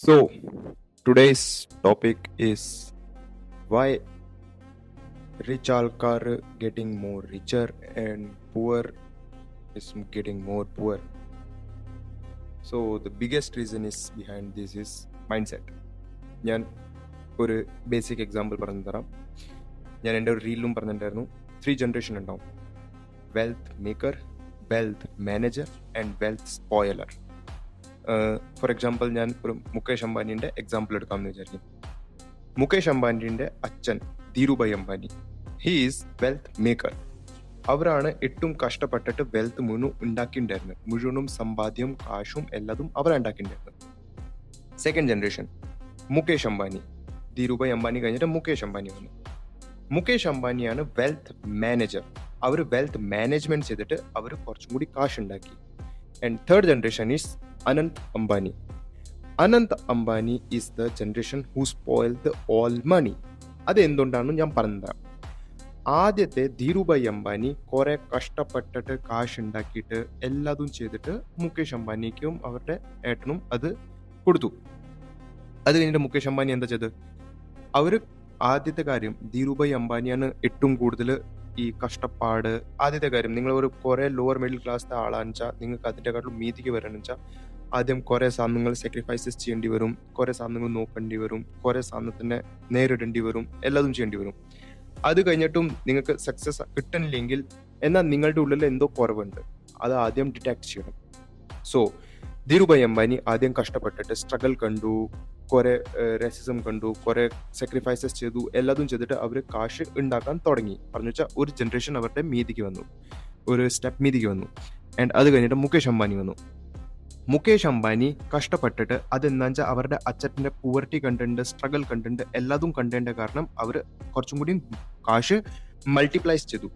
So, today's topic is why rich alkar getting more richer and poor is getting more poor. So, the biggest reason is behind this is mindset. ഞാൻ ഒരു basic example പറഞ്ഞു തരാം. ഞാൻ എൻ്റെ ഒരു റീലിലും പറഞ്ഞിട്ടുണ്ടായിരുന്നു 3 generation ഉണ്ടാവും: wealth maker, wealth manager and wealth spoiler. For example ഞാൻ ഒരു മുകേഷ് അംബാനിൻ്റെ എക്സാമ്പിൾ എടുക്കാമെന്ന് വിചാരിക്കും. മുകേഷ് അംബാനിൻ്റെ അച്ഛൻ Dhirubhai Ambani, he is wealth maker. അവരാണ് ഏറ്റവും കഷ്ടപ്പെട്ടിട്ട് വെൽത്ത് ഉണ്ടാക്കിയിട്ടുണ്ടായിരുന്നത്. മുഴുവനും സമ്പാദ്യം, കാശും എല്ലാതും അവരാണ് ഉണ്ടാക്കിയിട്ടുണ്ടായിരുന്നത്. സെക്കൻഡ് ജനറേഷൻ മുകേഷ് അംബാനി, ധീരുഭായ് അംബാനി കഴിഞ്ഞിട്ട് മുകേഷ് അംബാനി വന്നു. മുകേഷ് അംബാനിയാണ് വെൽത്ത് മാനേജർ. അവർ വെൽത്ത് മാനേജ്മെന്റ് ചെയ്തിട്ട് അവർ കുറച്ചും കൂടി കാശ് ഉണ്ടാക്കി. And third generation is Anant Ambani. Anant Ambani is the generation who spoil the all money. അത് എന്തുകൊണ്ടാണെന്ന് ഞാൻ പറഞ്ഞുതരാം. ആദ്യത്തെ ധീരുഭായ് അംബാനി കുറെ കഷ്ടപ്പെട്ടിട്ട് കാശ് ഉണ്ടാക്കിയിട്ട് എല്ലാതും ചെയ്തിട്ട് മുകേഷ് അംബാനിക്കും അവരുടെ ഏട്ടനും അത് കൊടുത്തു. അത് കഴിഞ്ഞിട്ട് മുകേഷ് അംബാനി എന്താ ചെയ്ത്, അവർ ആദ്യത്തെ കാര്യം ധീരുഭായ് അംബാനിയാണ് ഏറ്റവും കൂടുതൽ ഈ കഷ്ടപ്പാട്. ആദ്യത്തെ കാര്യം, നിങ്ങൾ ഒരു കുറെ ലോവർ മിഡിൽ ക്ലാസ്സിലെ ആളാണെന്ന് വെച്ചാൽ നിങ്ങൾക്ക് അതിൻ്റെക്കാട്ടും മീതിക്ക് വരണമെന്ന് വെച്ചാൽ ആദ്യം കുറെ സാധനങ്ങൾ സാക്രിഫൈസസ് ചെയ്യേണ്ടി വരും, കുറെ സാധനങ്ങൾ നോക്കേണ്ടി വരും, കുറെ സാധനത്തിനെ നേരിടേണ്ടി വരും, എല്ലാതും ചെയ്യേണ്ടി വരും. അത് കഴിഞ്ഞിട്ടും നിങ്ങൾക്ക് സക്സസ് കിട്ടണില്ലെങ്കിൽ എന്നാൽ നിങ്ങളുടെ ഉള്ളിൽ എന്തോ കുറവുണ്ട്, അത് ആദ്യം ഡിറ്റക്ട് ചെയ്യണം. സോ ധീരുഭായ് അംബാനി ആദ്യം കഷ്ടപ്പെട്ടിട്ട് സ്ട്രഗിൾ കണ്ടു, കുറെ റേസിസം കണ്ടു, കുറെ സാക്രിഫൈസസ് ചെയ്തു, എല്ലാതും ചെയ്തിട്ട് അവർ കാശ് ഉണ്ടാക്കാൻ തുടങ്ങി. പറഞ്ഞു വെച്ചാൽ ഒരു ജനറേഷൻ അവരുടെ മീതിക്ക് വന്നു, ഒരു സ്റ്റെപ്പ് മീതിക്ക് വന്നു. ആൻഡ് അത് കഴിഞ്ഞിട്ട് മുകേഷ് അംബാനി വന്നു. മുകേഷ് അംബാനി കഷ്ടപ്പെട്ടിട്ട് അതെന്താ വെച്ചാൽ അവരുടെ അച്ഛൻ്റെ പൂവർട്ടി കണ്ടിട്ടുണ്ട്, സ്ട്രഗിൾ കണ്ടിട്ടുണ്ട്, എല്ലാതും കണ്ടതിൻ്റെ കാരണം അവർ കുറച്ചും കൂടി കാശ് മൾട്ടിപ്ലൈസ് ചെയ്തു.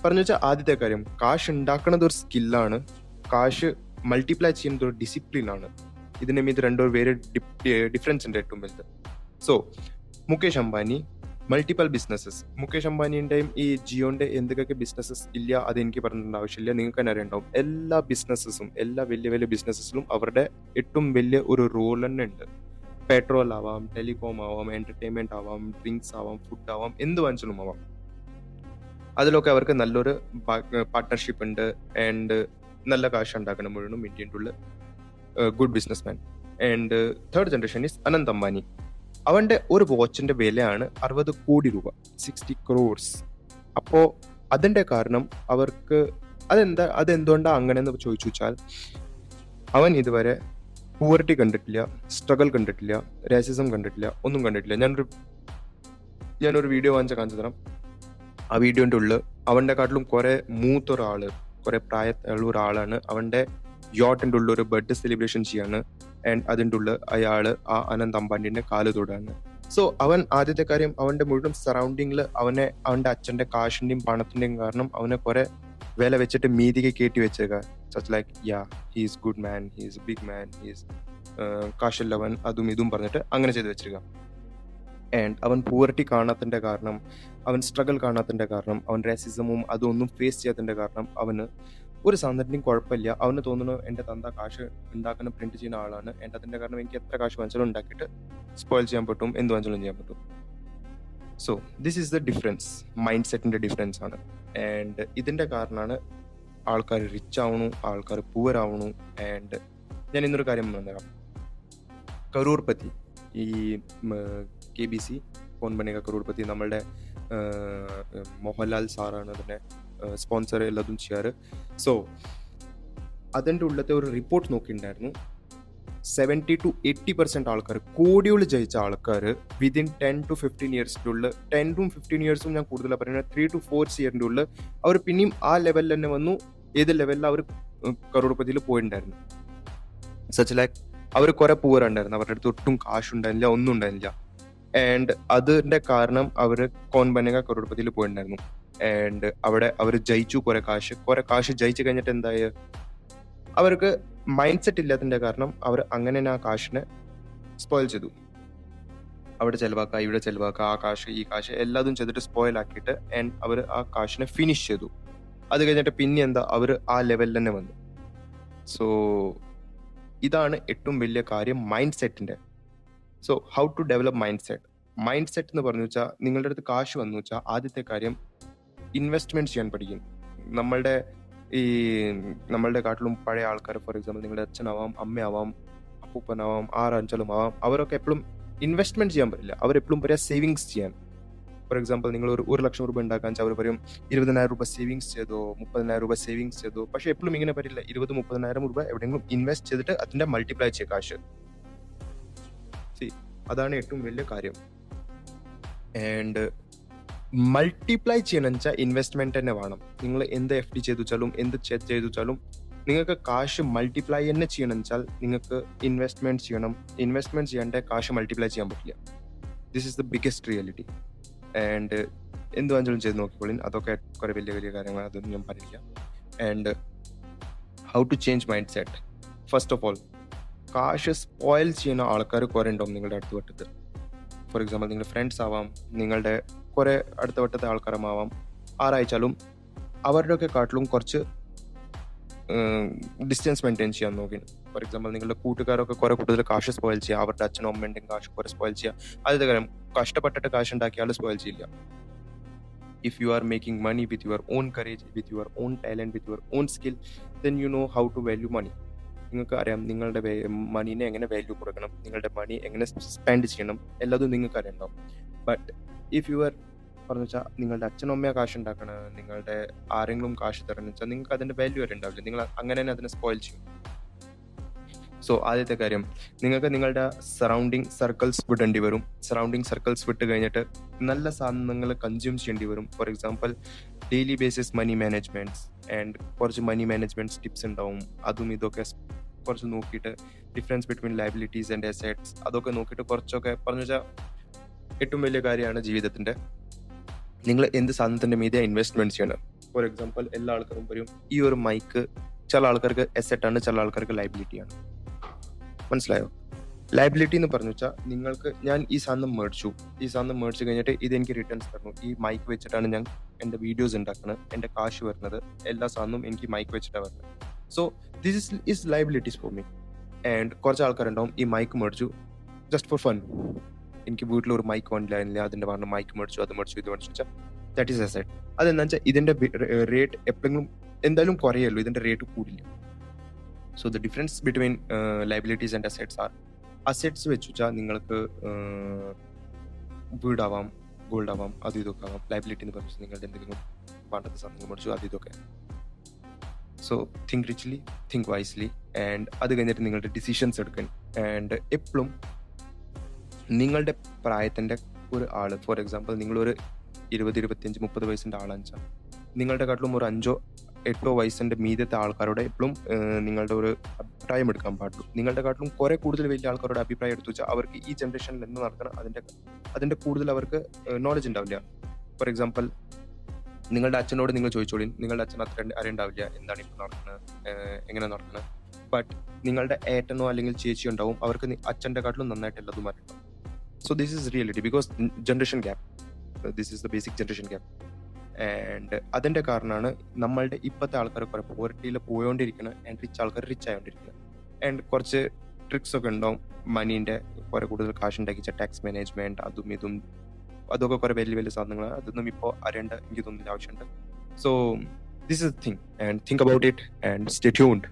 പറഞ്ഞു വെച്ചാൽ ആദ്യത്തെ കാര്യം, കാശ് ഉണ്ടാക്കുന്നത് ഒരു സ്കില്ലാണ്, കാശ് മൾട്ടിപ്ലൈ ചെയ്യുന്നത് ഒരു ഡിസിപ്ലിനാണ്. ഇതിന് മീത് രണ്ടോ വേറെ ഡിഫറൻസ് ഉണ്ട് ഏറ്റവും വലുത്. So Mukesh Ambani multiple businesses. Mukesh അംബാനിൻ്റെയും ഈ ജിയോന്റെ എന്തൊക്കെ ബിസിനസ്സസ് ഇല്ല അത് എനിക്ക് പറഞ്ഞിട്ട് ആവശ്യമില്ല, നിങ്ങൾക്ക് തന്നെ അറിയണ്ടാവും. എല്ലാ ബിസിനസ്സസും, എല്ലാ വലിയ വലിയ ബിസിനസ്സസിലും അവരുടെ ഏറ്റവും വലിയ ഒരു റോൾ തന്നെ ഉണ്ട്. പെട്രോൾ ആവാം, ടെലികോം ആവാം, എന്റർടൈൻമെന്റ് ആവാം, ഡ്രിങ്ക്സ് ആവാം, ഫുഡ് ആവാം, എന്ത് വാങ്ങിച്ചാലും ആവാം. അതിലൊക്കെ അവർക്ക് നല്ലൊരു പാർട്ട്ണർഷിപ്പ് ഉണ്ട്. ആൻഡ് നല്ല കാശ് ഉണ്ടാക്കണം മുഴുവനും ഇന്ത്യൻ്റെ ഉള്ളിൽ. Good business man. And third generation is Anant Ambani. അവൻ്റെ ഒരു വാച്ചിന്റെ വിലയാണ് 60 കോടി രൂപ, 60 crores. അപ്പോൾ അതിൻ്റെ കാരണം അവർക്ക് അതെന്തുകൊണ്ടാണ് അങ്ങനെയെന്ന് ചോദിച്ചു വെച്ചാൽ, അവൻ ഇതുവരെ പൂവർട്ടി കണ്ടിട്ടില്ല, സ്ട്രഗിൾ കണ്ടിട്ടില്ല, റേസിസം കണ്ടിട്ടില്ല, ഒന്നും കണ്ടിട്ടില്ല. ഞാനൊരു വീഡിയോ വാങ്ങിച്ച കാണിച്ചു തരാം. ആ വീഡിയോൻ്റെ ഉള്ളിൽ അവൻ്റെ കാട്ടിലും കുറെ മൂത്തൊരാള്, കുറെ പ്രായമുള്ള ഒരാളാണ് അവൻ്റെ യോട്ടിൻ്റെ ഉള്ളിൽ ഒരു ബർത്ത്ഡേ സെലിബ്രേഷൻ ചെയ്യാണ്. ആൻഡ് അതിൻ്റെ ഉള്ളിൽ അയാള് ആ അനന്ത് അംബാനിന്റെ കാല് തൊടാണ്. സോ അവൻ ആദ്യത്തെ കാര്യം, അവന്റെ മുഴുവൻ സറൗണ്ടിങ്ങിൽ അവന്റെ അച്ഛന്റെ കാശിന്റെയും പണത്തിന്റെയും കാരണം അവനെ കുറെ വില വെച്ചിട്ട് മീതിക്ക് കയറ്റി വെച്ചേക്ക. Such like he's good man, he's big man, he's കാശുള്ളവൻ, അതും ഇതും പറഞ്ഞിട്ട് അങ്ങനെ ചെയ്ത് വെച്ചിരിക്കുക. ആൻഡ് അവൻ പൂവർട്ടി കാണാത്തതിന്റെ കാരണം, അവൻ സ്ട്രഗിൾ കാണാത്തതിന്റെ കാരണം, അവൻ റേസിസമും അതൊന്നും ഫേസ് ചെയ്യാത്തതിന്റെ കാരണം അവന് ഒരു സാധനത്തിനും കുഴപ്പമില്ല. അവന് തോന്നുന്നു എൻ്റെ തന്ത കാശ് ഉണ്ടാക്കുന്ന പ്രിന്റ് ചെയ്യുന്ന ആളാണ്, എൻ്റെ അതിൻ്റെ കാരണം എനിക്ക് എത്ര കാശ് വാങ്ങിച്ചാലും ഉണ്ടാക്കിയിട്ട് സ്പോയിൽ ചെയ്യാൻ പറ്റും, എന്ത് വാങ്ങിച്ചാലും ചെയ്യാൻ പറ്റും. So this is the difference, mind സെറ്റിൻ്റെ ഡിഫറൻസ് ആണ്. ആൻഡ് ഇതിൻ്റെ കാരണമാണ് ആൾക്കാർ റിച്ച് ആവണു, ആൾക്കാർ പൂവർ ആവണു. ആൻഡ് ഞാൻ ഇന്നൊരു കാര്യം പറഞ്ഞുതരാം. കരൂർപതി, ഈ KBC കോൺ ബനേഗ കരൂർപതി, നമ്മളുടെ മോഹൻലാൽ സാറാണ് അതിൻ്റെ സ്പോൺസർ എല്ലാതും ചെയ്യാറ്. സോ അതിൻ്റെ ഉള്ളത്തെ ഒരു റിപ്പോർട്ട് നോക്കിയിട്ടുണ്ടായിരുന്നു. 70 to 80% ആൾക്കാർ, കോടിയോട് ജയിച്ച ആൾക്കാർ വിതിൻ 10 to 15 ഇയേഴ്സിൻ്റെ ഉള്ളിൽ, 10 to 15 ഇയേഴ്സും ഞാൻ കൂടുതലാണ് പറയുന്നത്, 3 to 4 ഇയറിൻ്റെ ഉള്ളിൽ അവർ പിന്നെയും ആ ലെവലിൽ തന്നെ വന്നു. ഏത് ലെവലിൽ അവർ കരോഡ്പതിയിൽ പോയിട്ടുണ്ടായിരുന്നു. സച്ച് ലൈക്ക് അവർ കുറെ പൂവറുണ്ടായിരുന്നു, അവരുടെ അടുത്ത് ഒട്ടും കാശുണ്ടായിരുന്നില്ല, ഒന്നും ഉണ്ടായിരുന്നില്ല. ആൻഡ് അതിന്റെ കാരണം അവർ കോൺ ബനേഗ കരോഡ്പതിയിൽ പോയിട്ടുണ്ടായിരുന്നു. ആൻഡ് അവിടെ അവർ ജയിച്ചു കുറെ കാശ് ജയിച്ചു കഴിഞ്ഞിട്ട് എന്തായ, അവർക്ക് മൈൻഡ് സെറ്റ് ഇല്ലാത്തതിന്റെ കാരണം അവർ അങ്ങനെ ആ കാശിനെ സ്പോയിൽ ചെയ്തു. അവിടെ ചെലവാക്കുക, ഇവിടെ ചെലവാക്കുക, ആ കാശ് ഈ കാശ് എല്ലാതും ചെയ്തിട്ട് സ്പോയിൽ ആക്കിയിട്ട് ആൻഡ് അവർ ആ കാശിനെ ഫിനിഷ് ചെയ്തു. അത് കഴിഞ്ഞിട്ട് പിന്നെ എന്താ, അവർ ആ ലെവലിൽ തന്നെ വന്നു. സോ ഇതാണ് ഏറ്റവും വലിയ കാര്യം, മൈൻഡ് സെറ്റിന്റെ. So how to develop mindset എന്ന് പറഞ്ഞു വെച്ചാൽ നിങ്ങളുടെ അടുത്ത് കാശ് വന്നു വെച്ചാൽ ആദ്യത്തെ കാര്യം ഇൻവെസ്റ്റ്മെന്റ് ചെയ്യാൻ പഠിക്കും. നമ്മളുടെ ഈ നമ്മളുടെ കാട്ടിലും പഴയ ആൾക്കാർ, ഫോർ എക്സാമ്പിൾ നിങ്ങളുടെ അച്ഛനാവാം, അമ്മയാവാം, അപ്പൂപ്പനാവാം, ആറഞ്ചലും ആവാം, അവരൊക്കെ എപ്പോഴും ഇൻവെസ്റ്റ്മെന്റ് ചെയ്യാൻ പറ്റില്ല. അവരെപ്പോഴും പറയാം സേവിങ്സ് ചെയ്യാൻ. ഫോർ എക്സാമ്പിൾ നിങ്ങൾ ഒരു ലക്ഷം രൂപ ഉണ്ടാക്കാൻ വെച്ചാൽ അവർ പറയും 20,000 രൂപ സേവിങ്സ് ചെയ്തോ, 30,000 രൂപ സേവിങ്സ് ചെയ്തോ. പക്ഷെ എപ്പോഴും ഇങ്ങനെ പറ്റില്ല. 20,000-30,000 രൂപ എവിടെയെങ്കിലും ഇൻവെസ്റ്റ് ചെയ്തിട്ട് അതിന്റെ മൾട്ടിപ്ലൈ ചെയ്യുക കാശ്. അതാണ് ഏറ്റവും വലിയ കാര്യം. ആൻഡ് മൾട്ടിപ്ലൈ ചെയ്യണം വെച്ചാൽ ഇൻവെസ്റ്റ്മെന്റ് തന്നെ വേണം. നിങ്ങൾ എന്ത് FD ചെയ്തു വെച്ചാലും എന്ത് ചെയ്തു വെച്ചാലും നിങ്ങൾക്ക് കാശ് മൾട്ടിപ്ലൈ തന്നെ ചെയ്യണം വെച്ചാൽ നിങ്ങൾക്ക് ഇൻവെസ്റ്റ്മെന്റ് ചെയ്യണം. ഇൻവെസ്റ്റ്മെന്റ് ചെയ്യാണ്ട് കാശ് മൾട്ടിപ്ലൈ ചെയ്യാൻ പറ്റില്ല. This is the biggest reality. And എന്ത് വാങ്ങിച്ചാലും ചെയ്ത് നോക്കിക്കോളിൻ. അതൊക്കെ കുറെ വലിയ വലിയ കാര്യങ്ങൾ, അതൊന്നും ഞാൻ പറയില്ല. And how to change mindset. First of all, കാശ് സ്പോയിൽ ചെയ്യുന്ന ആൾക്കാർ കുറെ ഉണ്ടാവും നിങ്ങളുടെ അടുത്ത വട്ടത്ത്. ഫോർ എക്സാമ്പിൾ നിങ്ങളുടെ ഫ്രണ്ട്സ് ആവാം, നിങ്ങളുടെ കുറെ അടുത്ത വട്ടത്തെ ആൾക്കാരുമാവാം, ആരായിച്ചാലും അവരുടെയൊക്കെ കാട്ടിലും കുറച്ച് ഡിസ്റ്റൻസ് മെയിൻറ്റെയിൻ ചെയ്യാൻ നോക്കി. ഫോർ എക്സാമ്പിൾ നിങ്ങളുടെ കൂട്ടുകാരൊക്കെ കുറെ കൂടുതൽ കാശ് സ്പോയിൽ ചെയ്യുക, അവരുടെ അച്ഛനും അമ്മയുടെയും കാശ് കുറെ സ്പോയിൽ ചെയ്യുക. ആദ്യത്തെ കാര്യം, കഷ്ടപ്പെട്ടിട്ട് കാശ് ഉണ്ടാക്കിയാൽ സ്പോയിൽ ചെയ്യില്ല. If you are making money with your own courage, with your own talent, with your own skill, then you know how to value money. നിങ്ങൾക്ക് അറിയാം നിങ്ങളുടെ മണീനെ എങ്ങനെ വാല്യൂ കൊടുക്കണം, നിങ്ങളുടെ മണി എങ്ങനെ സ്പെൻഡ് ചെയ്യണം, എല്ലാതും നിങ്ങൾക്ക് അറിയണ്ടാവും. ബട്ട് ഇഫ് യു ആർ പറഞ്ഞു വെച്ചാൽ നിങ്ങളുടെ അച്ഛനും അമ്മയോ കാശ് ഉണ്ടാക്കണം, നിങ്ങളുടെ ആരെങ്കിലും കാശ് തരണം വെച്ചാൽ നിങ്ങൾക്ക് അതിന്റെ വാല്യൂ വരെ ഉണ്ടാവില്ല. നിങ്ങൾ അങ്ങനെ തന്നെ അതിനെ സ്പോയിൽ ചെയ്യും. സോ ആദ്യത്തെ കാര്യം, നിങ്ങൾക്ക് നിങ്ങളുടെ സറൗണ്ടിങ് സർക്കിൾസ് വിടേണ്ടി വരും. സറൗണ്ടിങ് സർക്കിൾസ് വിട്ട് കഴിഞ്ഞിട്ട് നല്ല സാധനങ്ങൾ കൺസ്യൂം ചെയ്യേണ്ടി വരും. For example daily basis money managements and കുറച്ച് മണി മാനേജ്മെന്റ് ടിപ്സ് ഉണ്ടാവും. അതും ഇതൊക്കെ കുറച്ച് നോക്കിയിട്ട് difference between liabilities and assets അതൊക്കെ നോക്കിയിട്ട് കുറച്ചൊക്കെ പറഞ്ഞു വെച്ചാൽ ഏറ്റവും വലിയ കാര്യമാണ് ജീവിതത്തിന്റെ. നിങ്ങൾ എന്ത് സാധനത്തിന്റെ മീതെ ഇൻവെസ്റ്റ്മെന്റ് ചെയ്യണം. ഫോർ എക്സാമ്പിൾ എല്ലാ ആൾക്കാരും പറയും ഈ ഒരു മൈക്ക് ചില ആൾക്കാർക്ക് അസെറ്റ് ആണ്, ചില ആൾക്കാർക്ക് ലയബിലിറ്റി ആണ്. മനസ്സിലായോ? ലയബിലിറ്റി എന്ന് പറഞ്ഞു വെച്ചാൽ നിങ്ങൾക്ക് ഞാൻ ഈ സാധനം മേടിച്ചു കഴിഞ്ഞിട്ട് ഇത് എനിക്ക് റിട്ടേൺസ് തരുന്നു. ഈ മൈക്ക് വെച്ചിട്ടാണ് ഞാൻ എൻ്റെ വീഡിയോസ് ഉണ്ടാക്കുന്നത്, എൻ്റെ കാശ് വരുന്നത്, എല്ലാ സാധനവും എനിക്ക് മൈക്ക് വെച്ചിട്ടാണ് വരുന്നത്. So this is liabilities for me. And കുറച്ച് ആൾക്കാരുണ്ടാവും ഈ മൈക്ക് മേടിച്ചു ജസ്റ്റ് ഫോർ ഫൺ. എനിക്ക് വീട്ടിലൊരു മൈക്ക് വേണ്ടില്ല, അതിന്റെ പറഞ്ഞ മൈക്ക് മേടിച്ചു, അത് മേടിച്ചു, ഇത് മേടിച്ചു വെച്ചാൽ ദാറ്റ് ഈസ് അസെറ്റ്. അതെന്താ വെച്ചാൽ ഇതിന്റെ റേറ്റ് എപ്പോഴെങ്കിലും എന്തായാലും കുറയല്ലോ, ഇതിന്റെ റേറ്റ് കൂടില്ല. So the difference between liabilities and assets are, assets വെച്ച് വെച്ചാൽ നിങ്ങൾക്ക് വീടാവാം, ഗോൾഡ് ആവാം, അത് ഇതൊക്കെ ആവാം. ലയബിലിറ്റി എന്ന് പറഞ്ഞാൽ നിങ്ങളുടെ എന്തെങ്കിലും വേണ്ടത് സാധനങ്ങൾ മേടിച്ചു, അത് ഇതൊക്കെ. So think richly, think wisely. And അത് കഴിഞ്ഞിട്ട് നിങ്ങളുടെ ഡിസിഷൻസ് എടുക്കാൻ. ആൻഡ് എപ്പോഴും നിങ്ങളുടെ പ്രായത്തിൻ്റെ ഒരു ആള്, ഫോർ എക്സാമ്പിൾ നിങ്ങളൊരു 20, 25, 30 വയസ്സിൻ്റെ ആളാണെന്ന് വെച്ചാൽ നിങ്ങളുടെ കാട്ടിലും ഒരു 5, 8 വയസ്സിൻ്റെ മീതത്തെ ആൾക്കാരോട് എപ്പോഴും നിങ്ങളുടെ ഒരു അഭിപ്രായം എടുക്കാൻ പാടുള്ളൂ. നിങ്ങളുടെ കാട്ടിലും കുറെ കൂടുതൽ വലിയ ആൾക്കാരോട് അഭിപ്രായം എടുത്തു വെച്ചാൽ അവർക്ക് ഈ ജനറേഷനിൽ എന്ത് നടക്കണം അതിന്റെ കൂടുതൽ അവർക്ക് നോളജ് ഉണ്ടാവില്ല. ഫോർ എക്സാമ്പിൾ നിങ്ങളുടെ അച്ഛനോട് നിങ്ങൾ ചോദിച്ചോളി, നിങ്ങളുടെ അച്ഛൻ അത്ര അറിയണ്ടാവില്ല എന്താണ് ഇപ്പോൾ നടക്കുന്നത്, എങ്ങനെ നടക്കുന്നത്. ബട്ട് നിങ്ങളുടെ ഏട്ടനോ അല്ലെങ്കിൽ ചേച്ചിയോ ഉണ്ടാവും, അവർക്ക് അച്ഛൻ്റെ കാട്ടിലും നന്നായിട്ട് എല്ലാതും അറിയണം. So this is reality because generation gap. This is the basic generation gap. And അതിൻ്റെ കാരണമാണ് നമ്മളുടെ ഇപ്പോഴത്തെ ആൾക്കാർ കുറെ പോവർട്ടിയിൽ പോയോണ്ടിരിക്കുന്നത് ആൻഡ് റിച്ച് ആൾക്കാർ റിച്ച് ആയോണ്ടിരിക്കുന്നത്. ആൻഡ് കുറച്ച് ട്രിക്സ് ഒക്കെ ഉണ്ടാവും മനീൻ്റെ, കുറെ കൂടുതൽ കാശ് ഉണ്ടാക്കിച്ച ടാക്സ് മാനേജ്മെന്റ്, അതും ഇതും അതൊക്കെ കുറെ വലിയ വലിയ സാധനങ്ങളാണ്. അതൊന്നും ഇപ്പോൾ അറിയേണ്ട എനിക്ക് തോന്നുന്നില്ല ആവശ്യമുണ്ട്. So this is thing and think about it and stay tuned.